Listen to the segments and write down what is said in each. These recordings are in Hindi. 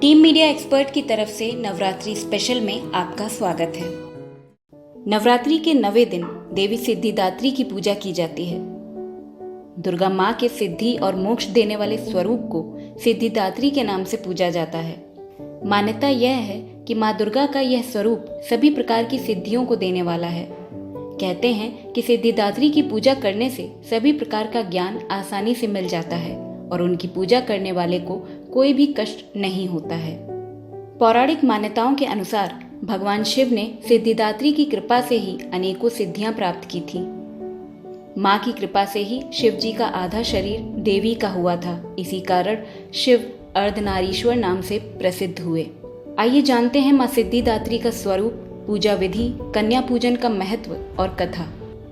टीम मीडिया एक्सपर्ट की तरफ से नवरात्रि स्पेशल में आपका स्वागत है। नवरात्रि के 9वें दिन देवी सिद्धिदात्री की पूजा की जाती है। दुर्गा माँ के सिद्धि और मोक्ष देने वाले स्वरूप को सिद्धिदात्री के नाम से पूजा जाता है। मान्यता यह है कि माँ दुर्गा का यह स्वरूप सभी प्रकार की सिद्धियों को देने वाला है। कहते हैं कि सिद्धिदात्री की पूजा करने से सभी प्रकार का ज्ञान आसानी से मिल जाता है और उनकी पूजा करने वाले को कोई भी कष्ट नहीं होता है। पौराणिक मान्यताओं के अनुसार भगवान शिव ने सिद्धिदात्री की कृपा से ही अनेकों सिद्धियां प्राप्त की थी। माँ की कृपा से ही शिव जी का आधा शरीर देवी का हुआ था। इसी कारण शिव अर्धनारीश्वर नाम से प्रसिद्ध हुए। आइए जानते हैं माँ सिद्धिदात्री का स्वरूप, पूजा विधि, कन्या पूजन का महत्व और कथा।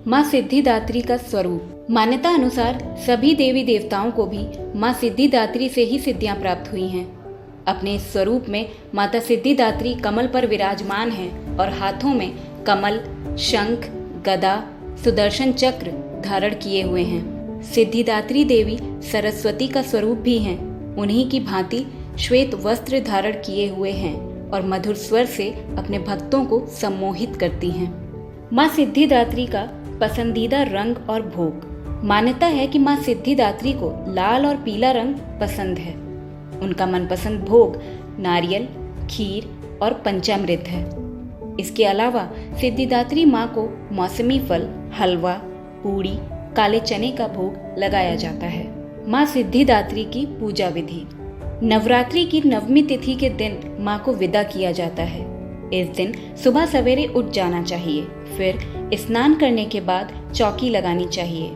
माँ सिद्धिदात्री का स्वरूप। मान्यता अनुसार सभी देवी देवताओं को भी माँ सिद्धिदात्री से ही सिद्धियां प्राप्त हुई हैं। अपने इस स्वरूप में माता सिद्धिदात्री कमल पर विराजमान हैं और हाथों में कमल, शंख, गदा, सुदर्शन चक्र धारण किए हुए हैं। सिद्धिदात्री देवी सरस्वती का स्वरूप भी हैं। उन्हीं की भांति श्वेत वस्त्र धारण किए हुए हैं और मधुर स्वर से अपने भक्तों को सम्मोहित करती हैं। माँ सिद्धिदात्री का पसंदीदा रंग और भोग। मान्यता है कि माँ सिद्धिदात्री को लाल और पीला रंग पसंद है। उनका मनपसंद भोग नारियल, खीर और पंचामृत है। इसके अलावा सिद्धिदात्री माँ को मौसमी फल, हलवा, पूड़ी, काले चने का भोग लगाया जाता है। माँ सिद्धिदात्री की पूजा विधि। नवरात्रि की 9वीं तिथि के दिन माँ को विदा किया जाता है। इस दिन सुबह सवेरे उठ जाना चाहिए, फिर स्नान करने के बाद चौकी लगानी चाहिए।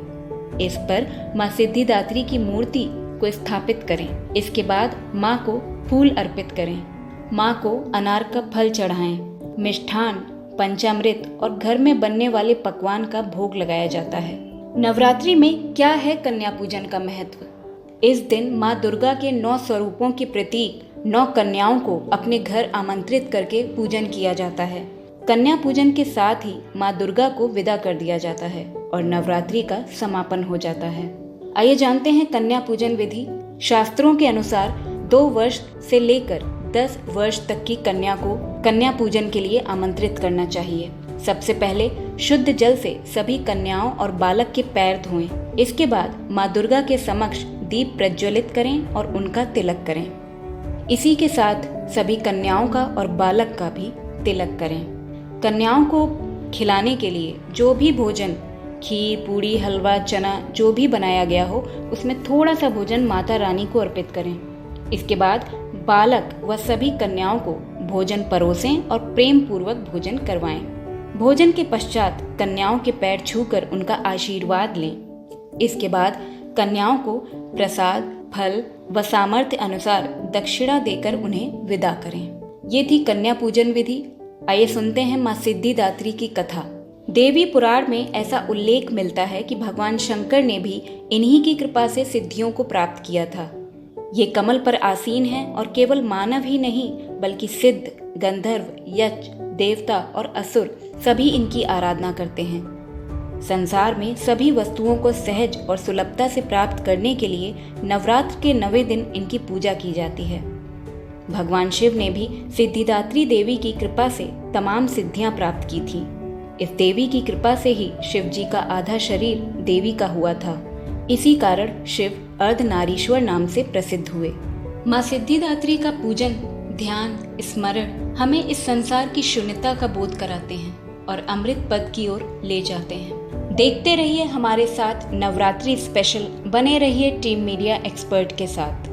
इस पर माँ सिद्धिदात्री की मूर्ति को स्थापित करें। इसके बाद माँ को फूल अर्पित करें। माँ को अनार का फल चढ़ाएं। मिष्ठान, पंचामृत और घर में बनने वाले पकवान का भोग लगाया जाता है। नवरात्रि में क्या है कन्या पूजन का महत्व? इस दिन माँ दुर्गा के 9 स्वरूपों के प्रतीक 9 कन्याओं को अपने घर आमंत्रित करके पूजन किया जाता है। कन्या पूजन के साथ ही माँ दुर्गा को विदा कर दिया जाता है और नवरात्रि का समापन हो जाता है। आइए जानते हैं कन्या पूजन विधि। शास्त्रों के अनुसार 2 वर्ष से लेकर 10 वर्ष तक की कन्या को कन्या पूजन के लिए आमंत्रित करना चाहिए। सबसे पहले शुद्ध जल से सभी कन्याओं और बालक के पैर धोएं। इसके बाद माँ दुर्गा के समक्ष दीप प्रज्वलित करें और उनका तिलक करें। इसी के साथ सभी कन्याओं का और बालक का भी तिलक करें। कन्याओं को खिलाने के लिए जो भी भोजन, खीर, पूड़ी, हलवा, चना जो भी बनाया गया हो, उसमें थोड़ा सा भोजन माता रानी को अर्पित करें। इसके बाद बालक व सभी कन्याओं को भोजन परोसें और प्रेम पूर्वक भोजन करवाएं। भोजन के पश्चात कन्याओं के पैर छूकर उनका आशीर्वाद लें। इसके बाद कन्याओं को प्रसाद, फल व सामर्थ्य अनुसार दक्षिणा देकर उन्हें विदा करें। ये थी कन्या पूजन विधि। आइए सुनते हैं माँ सिद्धिदात्री की कथा। देवी पुराण में ऐसा उल्लेख मिलता है कि भगवान शंकर ने भी इन्हीं की कृपा से सिद्धियों को प्राप्त किया था। ये कमल पर आसीन हैं और केवल मानव ही नहीं बल्कि सिद्ध, गंधर्व, यक्ष, देवता और असुर सभी इनकी आराधना करते हैं। संसार में सभी वस्तुओं को सहज और सुलभता से प्राप्त करने के लिए नवरात्र के 9वें दिन इनकी पूजा की जाती है। भगवान शिव ने भी सिद्धिदात्री देवी की कृपा से तमाम सिद्धियां प्राप्त की थी। इस देवी की कृपा से ही शिव जी का आधा शरीर देवी का हुआ था। इसी कारण शिव अर्धनारीश्वर नाम से प्रसिद्ध हुए। माँ सिद्धिदात्री का पूजन, ध्यान, स्मरण हमें इस संसार की शून्यता का बोध कराते हैं और अमृत पद की ओर ले जाते हैं। देखते रहिए हमारे साथ नवरात्रि स्पेशल। बने रहिए टीम मीडिया एक्सपर्ट के साथ।